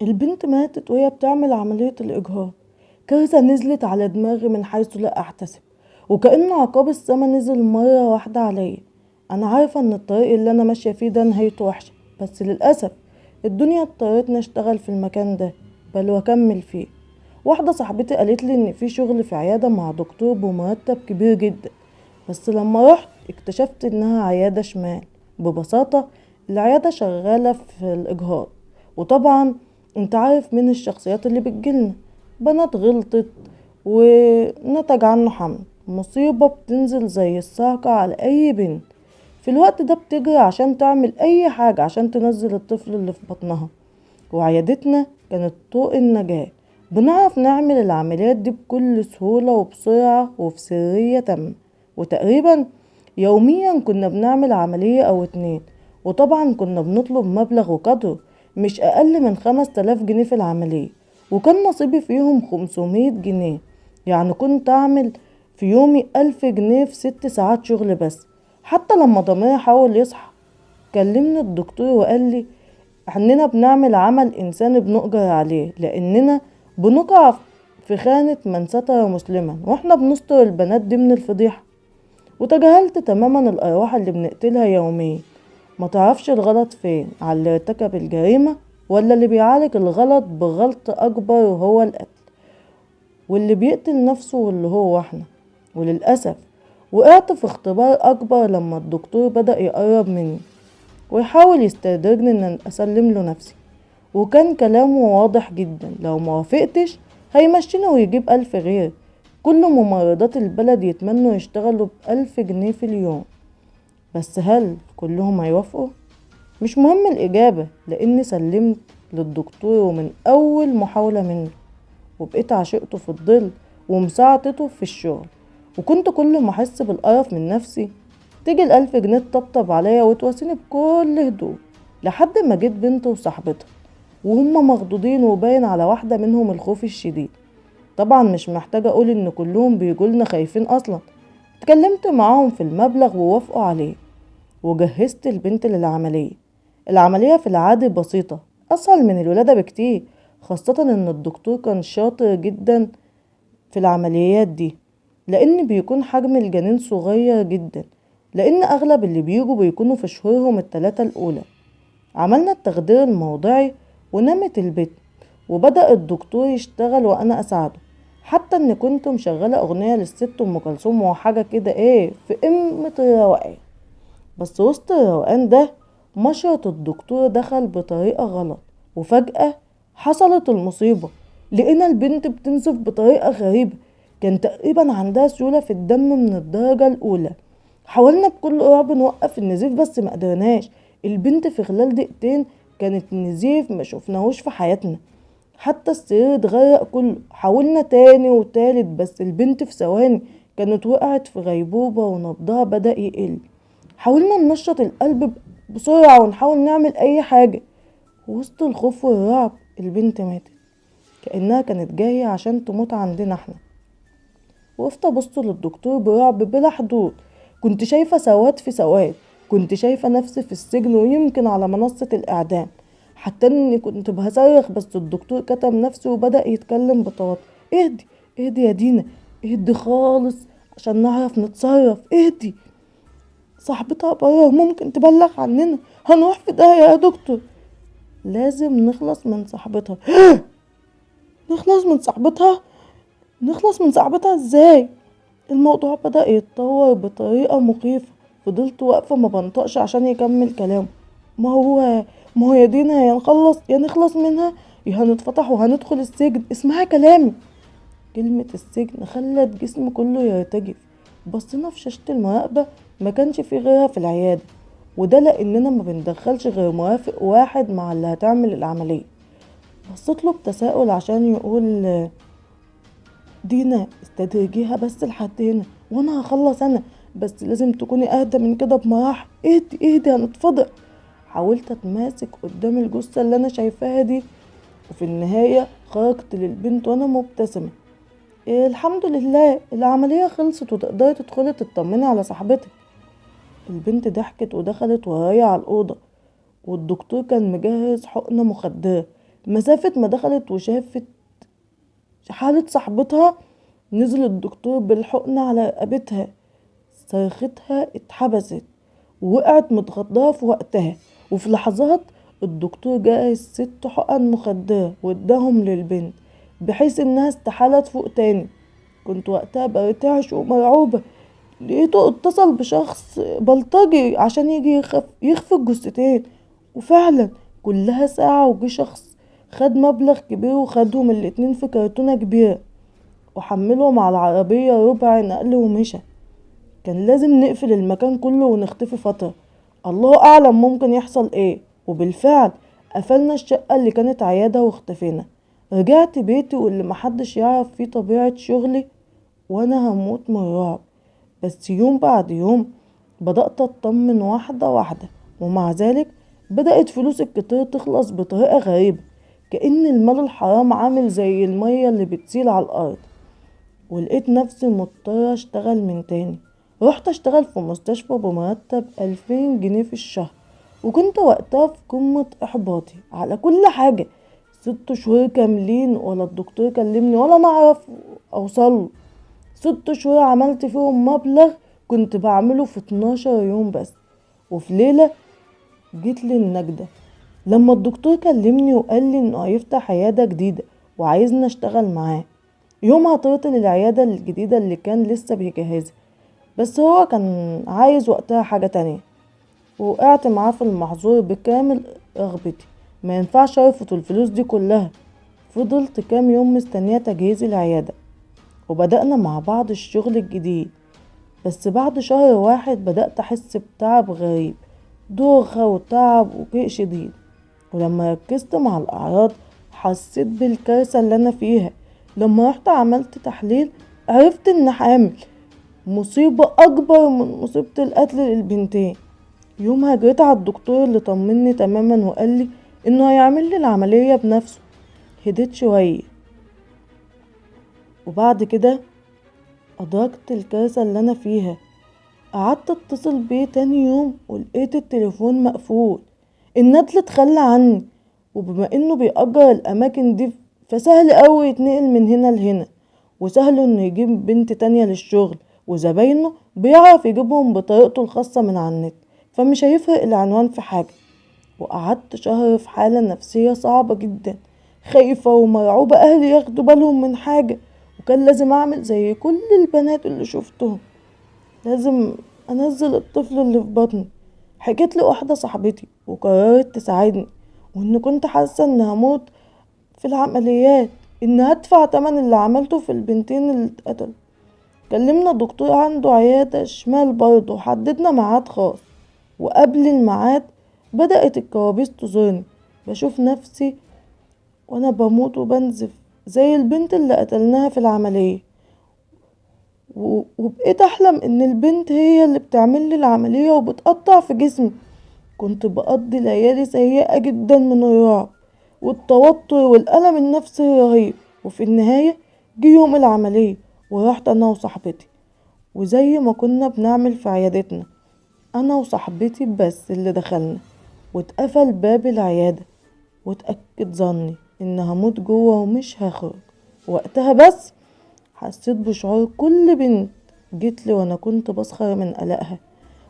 البنت ماتت وهي بتعمل عملية الإجهاض. كارثة نزلت على دماغي من حيث لا أحتسب، وكأن عقاب السما نزل مرة واحدة عليا. أنا عارفة إن الطريق اللي أنا ماشية فيه ده نهايته وحشة، بس للأسف الدنيا اضطرتني أشتغل في المكان ده، بل وأكمل فيه. واحدة صاحبتي قالت لي إن في شغل في عيادة مع دكتور بمرتب كبير جدا، بس لما رحت اكتشفت إنها عيادة شمال. ببساطة العيادة شغالة في الإجهاض، وطبعا انت عارف مين الشخصيات اللي بتجيلنا، بنات غلطت ونتج عنه حمل. مصيبة بتنزل زي الصاعقة على أي بنت في الوقت ده، بتجري عشان تعمل أي حاجة عشان تنزل الطفل اللي في بطنها. وعيادتنا كانت طوق النجاة، بنعرف نعمل العمليات دي بكل سهولة وبسرعة وفي سرية تامة. وتقريبا يوميا كنا بنعمل عملية أو اتنين، وطبعا كنا بنطلب مبلغ وقدره مش أقل من 5000 جنيه في العملية، وكان نصيبي فيهم 500 جنيه. يعني كنت أعمل في يومي 1000 جنيه في 6 ساعات شغل بس. حتى لما ضميري حاول يصحى كلمني الدكتور وقال لي اننا بنعمل عمل انساني بنؤجر عليه، لاننا بنقع في خانة من ستر مسلما، واحنا بنستر البنات دي من الفضيحة. وتجاهلت تماما الارواح اللي بنقتلها يوميا. ما تعرفش الغلط فين، على اللي ارتكب الجريمة ولا اللي بيعالج الغلط بغلط اكبر وهو القتل، واللي بيقتل نفسه واللي هو احنا. وللأسف وقعت في اختبار اكبر لما الدكتور بدأ يقرب مني ويحاول يستدرجني ان اسلم له نفسي. وكان كلامه واضح جدا، لو موافقتش هيمشيني ويجيب 1000 غير. كل ممرضات البلد يتمنوا يشتغلوا ب1000 جنيه في اليوم، بس هل كلهم هيوافقوا؟ مش مهم الإجابة، لأني سلمت للدكتور ومن أول محاولة منه، وبقيت عشقته في الظل ومساعدته في الشغل. وكنت كل ما أحس بالقرف من نفسي تيجي ال1000 جنيه تطبطب عليا وتواسيني بكل هدوء. لحد ما جيت بنت وصاحبتها وهم مخضوضين، وباين على واحدة منهم الخوف الشديد. طبعا مش محتاجة اقول ان كلهم بيقولنا خايفين اصلا. اتكلمت معاهم في المبلغ ووافقوا عليه، وجهزت البنت للعملية. العملية في العادي بسيطة، اسهل من الولادة بكتير، خاصة ان الدكتور كان شاطر جدا في العمليات دي، لان بيكون حجم الجنين صغير جدا، لان اغلب اللي بيجوا بيكونوا في شهورهم الثلاثة الاولى. عملنا التخدير الموضعي ونامت البت، وبدأ الدكتور يشتغل وانا اساعده. حتى اني كنت مشغلة اغنية للست ام كلثوم وحاجة كده ايه في قمة الروقان. بس وسط الروقان ده مشرط الدكتور دخل بطريقة غلط، وفجأة حصلت المصيبة. لقينا البنت بتنزف بطريقة غريبة، كان تقريبا عندها سيولة في الدم من الدرجة الأولى. حاولنا بكل رعب نوقف النزيف بس ما قدرناش. البنت في خلال دقيقتين كانت نزيف ما شفناهوش في حياتنا، حتى السرير اتغرق كله. حاولنا تاني وتالت بس البنت في ثواني كانت وقعت في غيبوبة ونبضها بدأ يقل. حاولنا ننشط القلب بسرعة ونحاول نعمل أي حاجة. وسط الخوف والرعب البنت ماتت، كأنها كانت جاية عشان تموت عندنا احنا. وقفت ابص للدكتور برعب بلا حدود. كنت شايفة سواد في سواد، كنت شايفة نفسي في السجن ويمكن على منصة الإعدام. حتى اني كنت بصرخ بس الدكتور كتم نفسه وبدأ يتكلم بتوتر. اهدي، اهدي يا دينا، اهدي خالص عشان نعرف نتصرف، اهدي. صاحبتها بره ممكن تبلغ عننا، هنروح في داهية يا دكتور. لازم نخلص من صاحبتها. نخلص من صاحبتها؟ نخلص من صاحبتها ازاي؟ الموضوع بدأ يتطور بطريقة مخيفة. فضلت واقفة ما بنطقش عشان يكمل كلامه. ما هو يا دينا، يا نخلص يا نخلص منها، يا هنتفتح وهندخل السجن. اسمعي كلامي. كلمة السجن خلت جسمي كله يرتجف. بصينا في شاشة المراقبة، ما كانش في غيرها في العيادة، وده لأننا ما بندخلش غير موافق واحد مع اللي هتعمل العملية. بصيت له بتساؤل عشان يقول دينا استدرجيها بس لحد هنا وانا هخلص انا، بس لازم تكوني اهدى من كده بمراحل. اهدي اهدي هنتفضح. حاولت اتماسك قدام الجثة اللي انا شايفاها دي، وفي النهاية خرجت للبنت وانا مبتسمة. إيه الحمد لله العملية خلصت وتقدري تدخلي تطمني على صاحبتك. البنت ضحكت ودخلت ورايا على الأوضة، والدكتور كان مجهز حقنة مخدرة. مسافة ما دخلت وشافت حالة صاحبتها، نزل الدكتور بالحقن على رقبتها، صرختها اتحبست ووقعت متغطاة في وقتها. وفي لحظات الدكتور جهز 6 حقن مخدرة واداهم للبنت بحيث انها استحالت فوق تاني. كنت وقتها برتعش ومرعوبة. لقيته اتصل بشخص بلطجي عشان يجي يخفي الجثتين، وفعلا كلها ساعة وجي شخص خد مبلغ كبير وخدهم الاتنين في كرتونة كبيرة وحملهم على العربية ربع نقل ومشى. كان لازم نقفل المكان كله ونختفي فترة، الله اعلم ممكن يحصل ايه. وبالفعل قفلنا الشقة اللي كانت عيادة واختفينا. رجعت بيتي واللي محدش يعرف فيه طبيعة شغلي، وانا هموت من الرعب. بس يوم بعد يوم بدأت اطمن واحدة واحدة، ومع ذلك بدأت فلوس الكتير تخلص بطريقة غريبة، كأن المال الحرام عامل زي المية اللي بتسيل على الأرض. ولقيت نفسي مضطرة اشتغل من تاني. رحت اشتغل في مستشفى بمرتب 2000 جنيه في الشهر، وكنت وقتها في قمة احباطي على كل حاجة. 6 شهور كاملين ولا الدكتور كلمني ولا نعرف اوصله. 6 شهور عملت فيهم مبلغ كنت بعمله في 12 يوم بس. وفي ليلة جيت لي النجدة لما الدكتور كلمني وقال لي انه هيفتح عيادة جديدة وعايزني اشتغل معاه. يومها طرت للعيادة الجديدة اللي كان لسه بيجهزها، بس هو كان عايز وقتها حاجة تانية. وقعت معاه في المحظور بكامل رغبتي، ما ينفعش ارفض الفلوس دي كلها. فضلت كام يوم مستنية تجهيز العيادة، وبدأنا مع بعض الشغل الجديد. بس بعد شهر واحد بدأت أحس بتعب غريب، دوخة وتعب وقيء شديد. ولما ركزت مع الأعراض حسيت بالكارثة اللي أنا فيها. لما رحت عملت تحليل عرفت إن حامل، مصيبة أكبر من مصيبة القتل للبنتين. يومها جريت على الدكتور اللي طمني تماما وقال لي إنه هيعمل لي العملية بنفسه. هديت شوية، وبعد كده أدركت الكارثة اللي أنا فيها. قعدت اتصل بيه تاني يوم ولقيت التليفون مقفول. الندل اتخلى عني، وبما انه بيأجر الاماكن دي فسهل قوي يتنقل من هنا لهنا، وسهل انه يجيب بنت تانية للشغل، وزباينه بيعرف يجيبهم بطريقته الخاصة من على النت، فمش هيفرق العنوان في حاجة. وقعدت شهر في حالة نفسية صعبة جدا، خايفة ومرعوبة اهلي ياخدوا بالهم من حاجة. وكان لازم اعمل زي كل البنات اللي شفتهم، لازم انزل الطفل اللي في بطني. حكيت لواحدة صاحبتي وقررت تساعدني، وان كنت حاسة ان هموت في العمليات، ان هدفع تمن اللي عملته في البنتين اللي اتقتلوا. كلمنا دكتور عنده عيادة شمال برضه وحددنا ميعاد خاص. وقبل الميعاد بدأت الكوابيس تزورني، بشوف نفسي وانا بموت وبنزف زي البنت اللي قتلناها في العملية. وبقيت احلم ان البنت هي اللي بتعمل لي العملية وبتقطع في جسمي. كنت بقضي ليالي سيئة جدا من الرعب والتوتر والألم النفسي الرهيب. وفي النهاية جه يوم العملية ورحت أنا وصاحبتي، وزي ما كنا بنعمل في عيادتنا أنا وصاحبتي بس اللي دخلنا، واتقفل باب العيادة. واتأكد ظني إن هموت جوه ومش هخرج. وقتها بس حسيت بشعور كل بنت جيتلي وانا كنت بسخر من قلقها.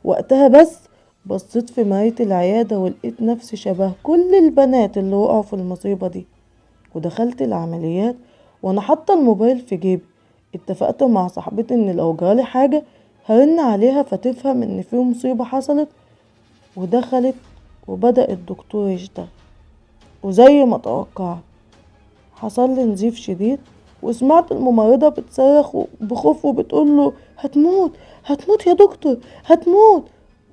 وقتها بس بصيت في مراية العيادة ولقيت نفسي شبه كل البنات اللي وقعوا في المصيبة دي. ودخلت العمليات وانا حاطة الموبايل في جيبي. اتفقت مع صاحبتي ان لو جرالي حاجة هرن عليها فتفهم ان في مصيبة حصلت. ودخلت وبدأ الدكتور يشتغل، وزي ما توقعت حصل لي نزيف شديد. وسمعت الممرضة بتصرخ بخوف وبتقوله هتموت، هتموت يا دكتور، هتموت.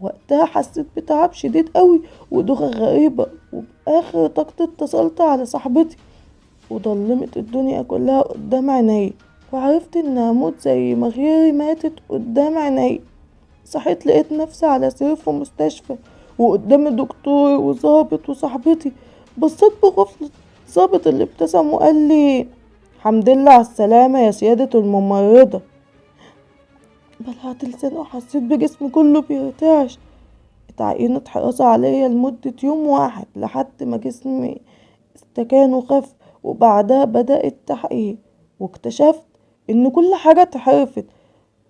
وقتها حسيت بتعب شديد قوي ودوخة غريبة، وبآخر طاقتي اتصلت على صاحبتي، وضلمت الدنيا كلها قدام عيني. وعرفت ان هموت زي ما غيري ماتت قدام عيني. صحيت لقيت نفسي على سرير في مستشفى وقدام دكتور وظابط وصاحبتي. بصيت بخوف الظابط اللي ابتسم وقال لي حمد لله على السلامة يا سيادة الممرضة. بلعت لساني وحسيت بجسمي كله بيرتعش. اتعينت حراسة عليا لمدة يوم واحد لحد ما جسمي استكان وخف. وبعدها بدأ التحقيق واكتشفت ان كل حاجة اتعرفت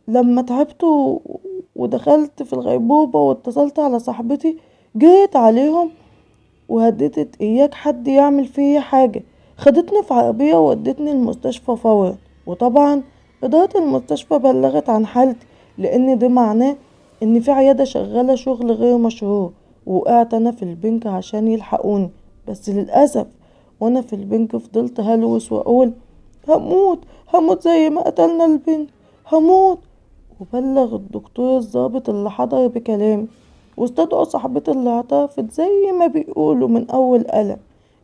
لما تعبت ودخلت في الغيبوبة واتصلت على صاحبتي. جريت عليهم وهددت اياك حد يعمل فيا حاجة. خدتني في عربية وودتني المستشفى فورا. وطبعا إدارة المستشفى بلغت عن حالتي، لأن ده معناه إن في عيادة شغالة شغل غير مشروع. وقعت أنا في البنك عشان يلحقوني، بس للأسف وأنا في البنك فضلت هلوس وأقول هموت هموت زي ما قتلنا البنت، هموت. وبلغ الدكتور الضابط اللي حضر بكلامي، واستدعوا صاحبتي اللي اعترفت زي ما بيقولوا من أول قلم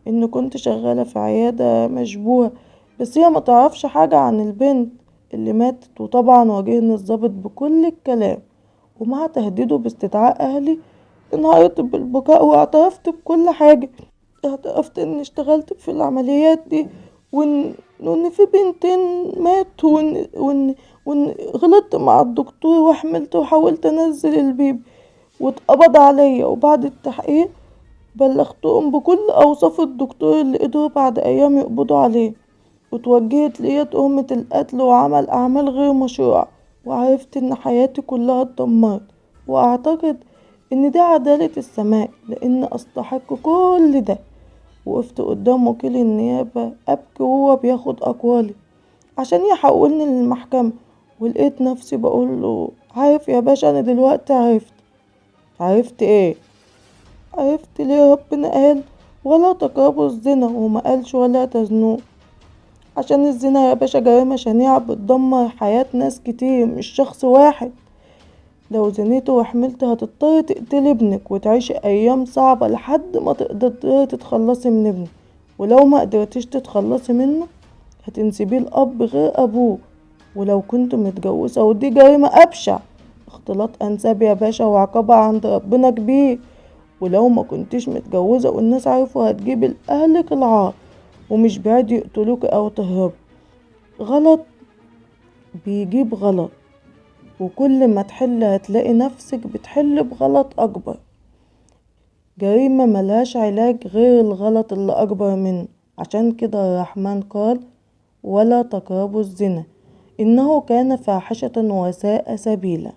إن كنت شغالة في عيادة مشبوهة، بس هي ما تعرفش حاجة عن البنت اللي ماتت. وطبعا واجهني الضابط بكل الكلام ومع تهديده باستدعاء أهلي. انهارت بالبكاء واعترفت بكل حاجة. اعترفت إني اشتغلت في العمليات دي، وإن في بنتين ماتوا، وإن غلطت مع الدكتور وحملت وحاولت أنزل البيبي واتقبض عليا. وبعد التحقيق بلغتهم بكل أوصاف الدكتور اللي قدروا بعد أيام يقبضوا عليه، وتوجهت ليا تهمة القتل وعمل أعمال غير مشروعة. وعرفت إن حياتي كلها اتدمرت، وأعتقد إن دي عدالة السماء لأن أستحق كل ده. وقفت قدام وكيل النيابة أبكي وهو بياخد أقوالي عشان يحولني للمحكمة. ولقيت نفسي بقوله عارف يا باشا أنا دلوقتي عرفت إيه؟ عرفت ليه ربنا قال ولا تقربوا الزنا وما قالش ولا تزنوا. عشان الزنا يا باشا جريمة شنيعة بتدمر حياة ناس كتير مش شخص واحد. لو زنيت وحملت هتضطر تقتلي ابنك وتعيشي ايام صعبة لحد ما تقدري تتخلصي من ابنك. ولو ما قدرتيش تتخلصي منه هتنسبيه الاب غير ابوه. ولو كنت متجوزة ودي جريمة ابشع، اختلاط انساب يا باشا وعقابها عند ربنا كبير. ولو ما كنتيش متجوزة والناس عرفوا هتجيب لأهلك العار ومش بعيد يقتلوك او تهرب. غلط بيجيب غلط، وكل ما تحل هتلاقي نفسك بتحل بغلط أكبر. جريمة ملهاش علاج غير الغلط اللي أكبر منه. عشان كده الرحمن قال ولا تقربوا الزنا إنه كان فاحشة وساء سبيلا.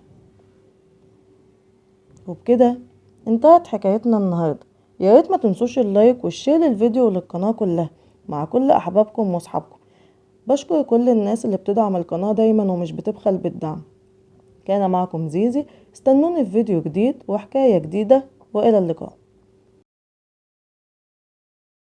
وبكده انتهت حكايتنا النهاردة. يا ريت ما تنسوش اللايك والشير للفيديو للقناة كلها مع كل أحبابكم وأصحابكم. بشكر كل الناس اللي بتدعم القناة دايما ومش بتبخل بالدعم. كان معكم زيزي، استنوني في فيديو جديد وحكاية جديدة، وإلى اللقاء.